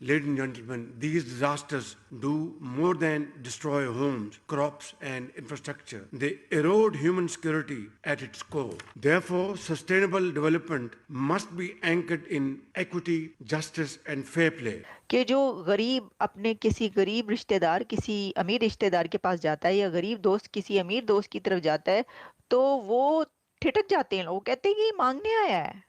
Ladies and gentlemen, these disasters do more than destroy homes, crops, and infrastructure. They erode human security at its core. Therefore, sustainable development must be anchored in equity, justice, and fair play. कि जो गरीब अपने किसी गरीब रिश्तेदार किसी अमीर रिश्तेदार के पास जाता है या गरीब दोस्त किसी अमीर दोस्त की तरफ जाता है तो वो ठिठक जाते हैं, लोग कहते हैं कि ये मांगने आया है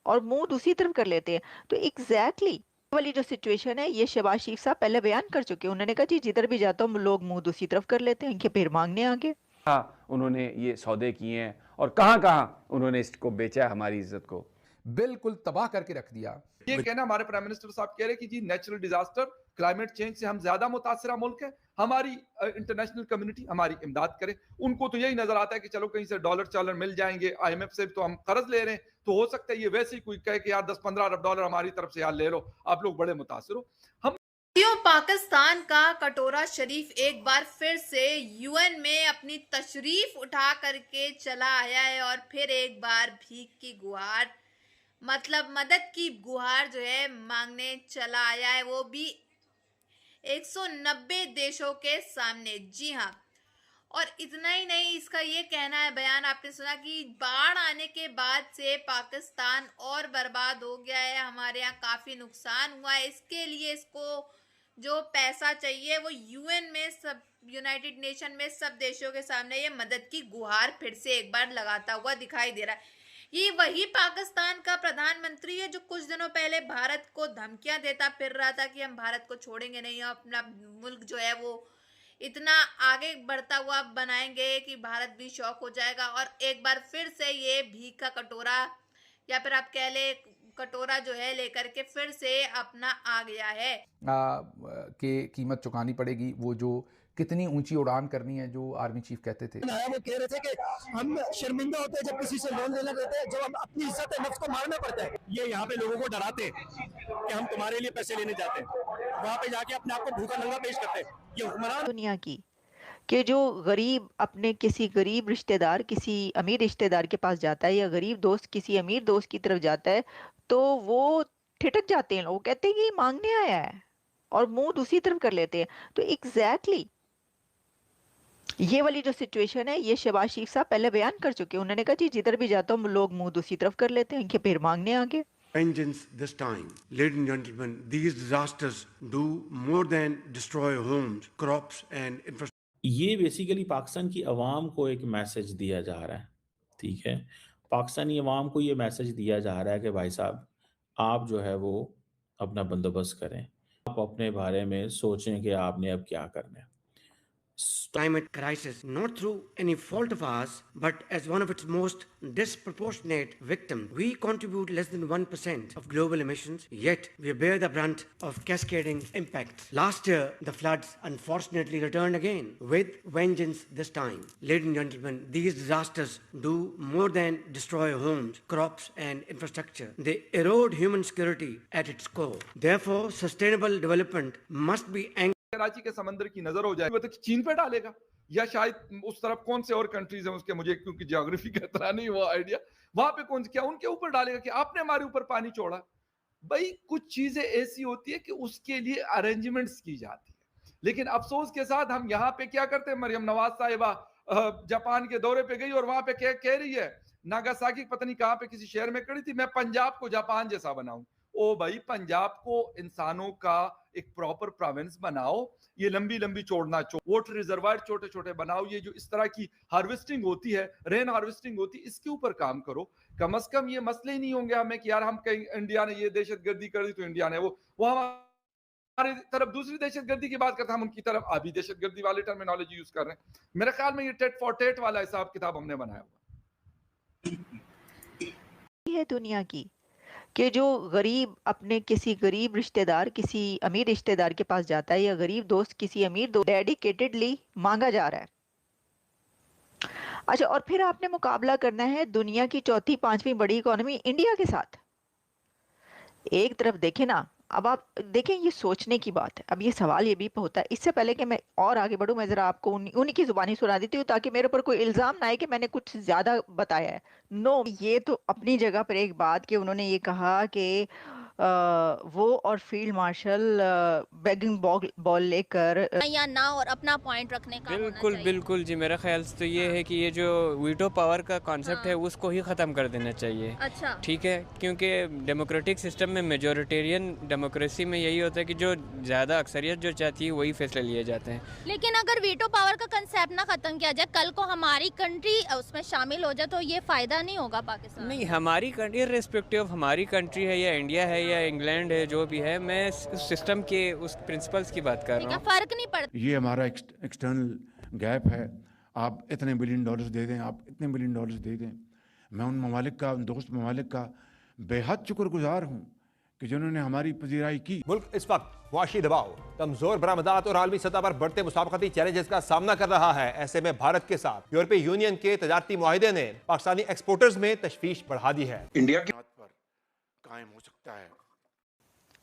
और मुंह दूसरी तरफ कर लेते हैं। तो एग्जैक्टली वाली जो सिचुएशन है ये शहबाज शरीफ साहब पहले बयान कर चुके हैं। उन्होंने कहा जी जिधर भी जाता हूँ लोग मुंह दूसरी तरफ कर लेते हैं कि फिर मांगने आ गए। हाँ, उन्होंने ये सौदे किए हैं और कहाँ कहाँ उन्होंने इसको बेचा हमारी इज्जत को, बिल्कुल तबाह करके रख दिया। ये कहना हमारे प्राइम मिनिस्टर साहब कह रहे कि जी नेचुरल डिजास्टर क्लाइमेट चेंज से हम ज्यादा मुतासरा मुल्क है, हमारी इंटरनेशनल कम्युनिटी हमारी इमदाद करे। उनको तो यही नजर आता है कि चलो कहीं से डॉलर चालर मिल जाएंगे, IMF से तो हम कर्ज ले रहे हैं, तो हो सकता है ये वैसे ही कोई कहे कि यार 10-15 अरब डॉलर हमारी तरफ से यार ले लो, आप लोग बड़े मुतासर हो। हम पाकिस्तान का कटोरा शरीफ एक बार फिर से UN में अपनी तशरीफ उठा करके चला आया है और फिर एक बार भीख की गुहार मतलब मदद की गुहार जो है मांगने चला आया है, वो भी 190 देशों के सामने। जी हाँ, और इतना ही नहीं, इसका ये कहना है, बयान आपने सुना कि बाढ़ आने के बाद से पाकिस्तान और बर्बाद हो गया है, हमारे यहाँ काफी नुकसान हुआ है, इसके लिए इसको जो पैसा चाहिए वो UN में सब यूनाइटेड नेशन में सब देशों के सामने ये मदद की गुहार फिर से एक बार लगाता हुआ दिखाई दे रहा है। ये वही पाकिस्तान का प्रधानमंत्री है जो कुछ दिनों पहले भारत को धमकियां देता फिर रहा था कि हम भारत को छोड़ेंगे नहीं, अपना मुल्क जो है वो इतना आगे बढ़ता हुआ बनाएंगे कि भारत भी शौक हो जाएगा। और एक बार फिर से ये भीख का कटोरा या फिर आप कह ले कटोरा जो है लेकर के फिर से अपना आ गया है कि कीमत चुकानी पड़ेगी। वो जो कितनी ऊंची उड़ान करनी है जो आर्मी चीफ कहते थे। वो कह रहे थे कि हम शर्मिंदा होते हैं जब किसी से लोन लेना देते हैं, जब हम अपनी इज्जत नफ्स को मारना पड़ता है। ये यहाँ पे लोगों को डराते हैं कि हम तुम्हारे लिए पैसे लेने जाते हैं, वहाँ पे जाके अपने आप को भूखा नंगा पेश करते हैं। ये हुक्मरान दुनिया की कि जो गरीब अपने किसी गरीब रिश्तेदार किसी अमीर रिश्तेदार के पास जाता है या गरीब दोस्त किसी अमीर दोस्त की तरफ जाता है तो वो ठिठक जाते हैं, लोग कहते हैं कि ये मांगने आया है और मुंह दूसरी तरफ कर लेते हैं। तो एग्जैक्टली ये वाली जो सिचुएशन है ये शहबाज शरीफ साहब पहले बयान कर चुके हैं। उन्होंने कहा जी जिधर भी जाता हूँ लोग मुंह दूसरी तरफ कर लेते हैं कि फिर मांगने आ गए। Vengeance this time. Ladies and gentlemen, these disasters do more than destroy homes, crops, and infrastructure. ये बेसिकली पाकिस्तान की अवाम को एक मैसेज दिया जा रहा है, ठीक है। पाकिस्तानी अवाम को ये मैसेज दिया जा रहा है कि भाई साहब आप जो है वो अपना बंदोबस्त करें, आप अपने बारे में सोचें कि आपने अब क्या करना है। Climate crisis, not through any fault of ours, but as one of its most disproportionate victims. We contribute less than 1% of global emissions, yet we bear the brunt of cascading impacts. Last year, the floods unfortunately returned again, with vengeance this time. Ladies and gentlemen, these disasters do more than destroy homes, crops, and infrastructure. They erode human security at its core. Therefore, sustainable development must be anchored. Karachi के समंदर की नजर हो जाए तो चीन पे डालेगा या शायद उस तरफ कौन से और कंट्रीज हैं उसके, मुझे क्योंकि ज्योग्राफी का इतना नहीं वो आइडिया, वहां पे कौन क्या उनके ऊपर डालेगा कि आपने हमारे ऊपर पानी छोड़ा। भाई कुछ चीजें ऐसी होती है कि उसके लिए अरेंजमेंट्स की जाती है, लेकिन अफसोस के साथ हम यहाँ पे क्या करते हैं। मरियम नवाज साहिबा जापान के दौरे पे गई और वहां पे क्या कह रही है, नागासाकी पता नहीं कहां पे किसी शहर में खड़ी थी, मैं पंजाब को जापान जैसा बनाऊं। ओ भाई पंजाब को इंसानों का एक प्रॉपर प्रोविंस बनाओ, ये लंबी लंबी चौड़ना वाटर रिजर्वायर छोटे छोटे बनाओ, ये जो इस तरह की हार्वेस्टिंग होती है, रेन हार्वेस्टिंग होती है, इसके ऊपर काम करो। कम से कम ये मसले ही नहीं होंगे हमें कि यार हम कहीं इंडिया ने ये दहशतगर्दी कर दी तो इंडिया ने वो हमारे तरफ दूसरी दहशतगर्दी की बात करते हैं, हम उनकी तरफ अभी दहशतगर्दी वाली टर्मिनोलॉजी यूज कर रहे हैं। मेरे ख्याल में ये टेट फॉर टेट वाला हिसाब किताब हमने बनाया हुआ है दुनिया की कि जो गरीब अपने किसी गरीब रिश्तेदार किसी अमीर रिश्तेदार के पास जाता है या गरीब दोस्त किसी अमीर दोस्त डेडिकेटेडली मांगा जा रहा है। अच्छा, और फिर आपने मुकाबला करना है दुनिया की चौथी पांचवी बड़ी इकोनॉमी इंडिया के साथ। एक तरफ देखें ना, अब आप देखें ये सोचने की बात है। अब ये सवाल ये भी होता है, इससे पहले कि मैं और आगे बढ़ूं मैं जरा आपको उन्हीं की जुबानी सुना देती हूँ ताकि मेरे ऊपर कोई इल्जाम ना आए कि मैंने कुछ ज्यादा बताया है। नो, ये तो अपनी जगह पर एक बात कि उन्होंने ये कहा कि वो और फील्ड मार्शल बैगिंग बॉल लेकर या ना और अपना पॉइंट रखने का होना बिल्कुल चाहिए। बिल्कुल जी, मेरा ख्याल से तो ये है कि ये जो वीटो पावर का कॉन्सेप्ट है उसको ही ख़त्म कर देना चाहिए। अच्छा, ठीक है, क्योंकि डेमोक्रेटिक सिस्टम में मेजॉरिटेरियन डेमोक्रेसी में यही होता है कि जो ज़्यादा अक्सरियत जो चाहती है वही फैसले लिए जाते हैं। लेकिन अगर वीटो पावर का कंसेप्ट ना खत्म किया जाए, कल को हमारी कंट्री उसमें शामिल हो जाए तो ये फायदा नहीं होगा पाकिस्तान? नहीं, हमारी कंट्री रिस्पेक्टिव ऑफ हमारी कंट्री है या इंडिया है या इंग्लैंड है, जो भी है, मैं उस सिस्टम के उस प्रिंसिपल्स की बात कर रहा हूँ। फर्क नहीं पड़ता। ये हमारा एक्सटर्नल गैप है। आप इतने बिलियन डॉलर्स दे दें, आप इतने बिलियन डॉलर्स दे दें, मैं उन ममालिक का, उन दोस्त ममालिक का बेहद शुक्रगुजार हूँ कि जिन्होंने हमारी पजीराई की। मुल्क इस वक्त मुआशी दबाव, कमजोर बरामदात और आलमी सतह पर बढ़ते मुसाफरती चैलेंजेस का सामना कर रहा है। ऐसे में भारत के साथ यूरोपीय यूनियन के तजारती मुआहिदे ने पाकिस्तानी एक्सपोर्टर्स में तशवीश बढ़ा दी है। इंडिया के पर कायम हो सकता है।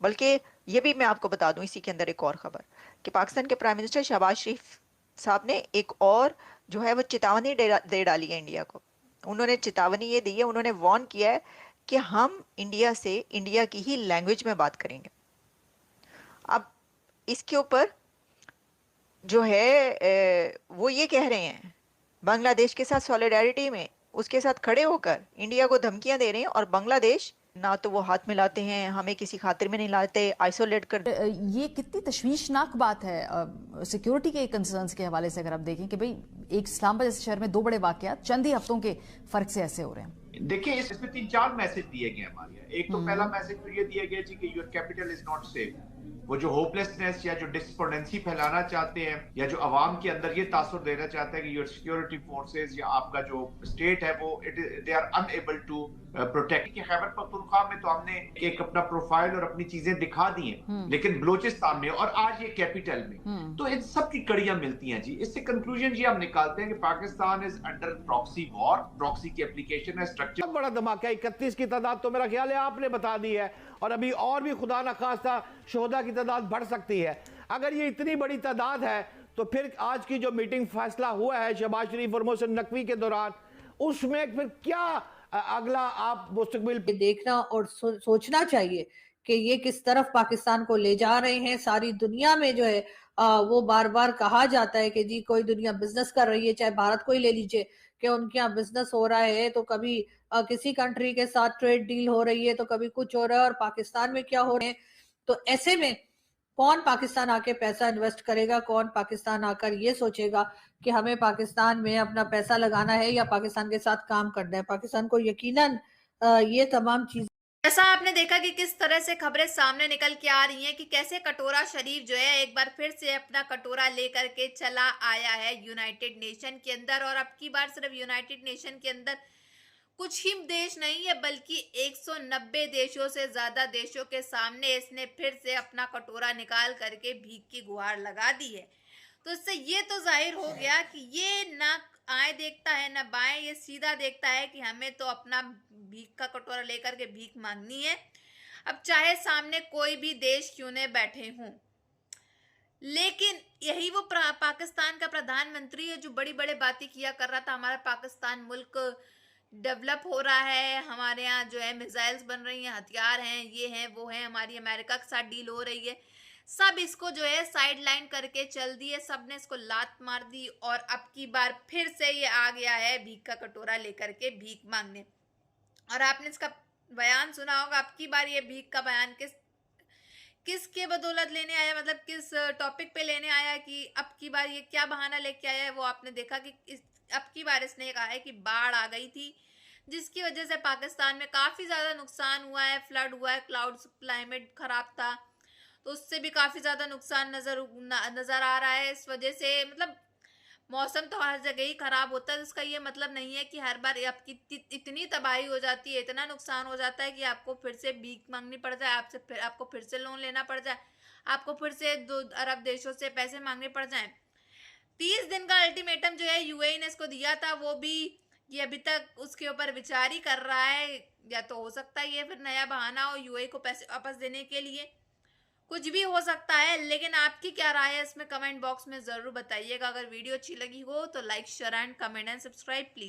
बल्कि ये भी मैं आपको बता दूं इसी के अंदर एक और खबर कि पाकिस्तान के प्राइम मिनिस्टर शहबाज शरीफ साहब ने एक और जो है वो चेतावनी दे डाली है इंडिया को। उन्होंने चेतावनी ये दी है, उन्होंने वार्न किया है कि हम इंडिया से इंडिया की ही लैंग्वेज में बात करेंगे। अब इसके ऊपर जो है वो ये कह रहे हैं बांग्लादेश के साथ सॉलिडारिटी में उसके साथ खड़े होकर इंडिया को धमकियां दे रहे हैं, और बांग्लादेश ना तो वो हाथ मिलाते हैं, हमें किसी खातिर में नहीं लाते, आइसोलेट कर। ये कितनी तशवीशनाक बात है सिक्योरिटी के कंसर्न्स के हवाले से। अगर आप देखें कि भाई एक इस्लामाबाद जैसे शहर में 2 बड़े वाकयात चंद ही हफ्तों के फर्क से ऐसे हो रहे हैं। देखिए, इसमें 3-4 मैसेज दिए गए हमारे यहाँ। एक तो पहला मैसेज तो ये दिया गया कि your capital is not safe. वो जो होपलेसनेस या जो डिस्पोनेंसी फैलाना चाहते हैं या जो अवाम के अंदर ये तासुर देना चाहते हैं कि योर सिक्योरिटी फोर्सेस या आपका जो स्टेट है वो they are unable to protect. कि खैबर पख्तूनख्वा में तो हमने एक अपना प्रोफाइल और अपनी चीजें दिखा दी हैं, लेकिन बलोचिस्तान में और आज ये कैपिटल में तो इन सब की कड़ियां मिलती हैं जी। इससे कंक्लूजन ये हम निकालते हैं कि Pakistan is under proxy war. Proxy की एप्लीकेशन है, स्ट्रक्चर बड़ा धमाका। 31 की तादाद तो मेरा ख्याल है आपने बता दी है, और अभी और भी खुदा न खास्ता शोहदा की तादाद बढ़ सकती है। अगर ये इतनी बड़ी तादाद है तो फिर आज की जो मीटिंग फैसला हुआ है शहबाज शरीफ और मोहसिन नकवी के दौरान, उसमें फिर क्या अगला आप मुस्तकबिल देखना और सोचना चाहिए कि ये किस तरफ पाकिस्तान को ले जा रहे हैं। सारी दुनिया में जो है वो बार बार कहा जाता है कि जी कोई दुनिया बिजनेस कर रही है, चाहे भारत को ही ले लीजिए कि उनके यहाँ बिजनेस हो रहा है, तो कभी किसी कंट्री के साथ ट्रेड डील हो रही है, तो कभी कुछ हो रहा है, और पाकिस्तान में क्या हो रहे हैं। तो ऐसे में कौन पाकिस्तान आके पैसा इन्वेस्ट करेगा, कौन पाकिस्तान आकर ये सोचेगा कि हमें पाकिस्तान में अपना पैसा लगाना है या पाकिस्तान के साथ काम करना है। पाकिस्तान को यकीनन ये तमाम चीजें। ऐसा आपने देखा कि किस तरह से खबरें सामने निकल के आ रही हैं कि कैसे कटोरा शरीफ जो है एक बार फिर से अपना कटोरा लेकर के चला आया है यूनाइटेड नेशन के अंदर। और अब की बार सिर्फ यूनाइटेड नेशन के अंदर कुछ ही देश नहीं है बल्कि 190 देशों से ज्यादा देशों के सामने इसने फिर से अपना कटोरा निकाल करके भीख की गुहार लगा दी है। तो इससे ये तो जाहिर हो गया कि ये ना आए देखता है ना बाएं, ये सीधा देखता है कि हमें तो अपना भीख का कटोरा लेकर के भीख मांगनी है, अब चाहे सामने कोई भी देश क्यों न बैठे हों। लेकिन यही वो पाकिस्तान का प्रधानमंत्री है जो बड़ी बड़ी बातें किया कर रहा था, हमारा पाकिस्तान मुल्क डेवलप हो रहा है, हमारे यहाँ जो है मिसाइल्स बन रही हैं, हथियार हैं, ये हैं वो हैं, हमारी अमेरिका के साथ डील हो रही है। सब इसको जो है साइड लाइन करके चल दिए, सब ने इसको लात मार दी और अब की बार फिर से ये आ गया है भीख का कटोरा लेकर के भीख मांगने। और आपने इसका बयान सुना होगा, अब की बार ये भीख का बयान किसके बदौलत लेने आया, मतलब किस टॉपिक पे लेने आया कि अब की बार ये क्या बहाना लेके आया है। वो आपने देखा कि अब की बार इसने कहा है कि बाढ़ आ गई थी जिसकी वजह से पाकिस्तान में काफ़ी ज़्यादा नुकसान हुआ है, फ्लड हुआ है, क्लाइमेट ख़राब था तो उससे भी काफ़ी ज़्यादा नुकसान नज़र आ रहा है। इस वजह से मतलब मौसम तो हर जगह ही ख़राब होता है, इसका ये मतलब नहीं है कि हर बार आपकी इतनी तबाही हो जाती है, इतना नुकसान हो जाता है कि आपको फिर से भीख मांगनी पड़ जाए, आपको फिर से लोन लेना पड़ जाए, आपको फिर से 2 अरब देशों से पैसे मांगने पड़ जाएं। 30 दिन का अल्टीमेटम जो है यूएई ने इसको दिया था, वो भी ये अभी तक उसके ऊपर विचार ही कर रहा है। या तो हो सकता है ये फिर नया बहाना हो यूएई को पैसे वापस देने के लिए, कुछ भी हो सकता है। लेकिन आपकी क्या राय है इसमें कमेंट बॉक्स में ज़रूर बताइएगा। अगर वीडियो अच्छी लगी हो तो like share and comment and subscribe please.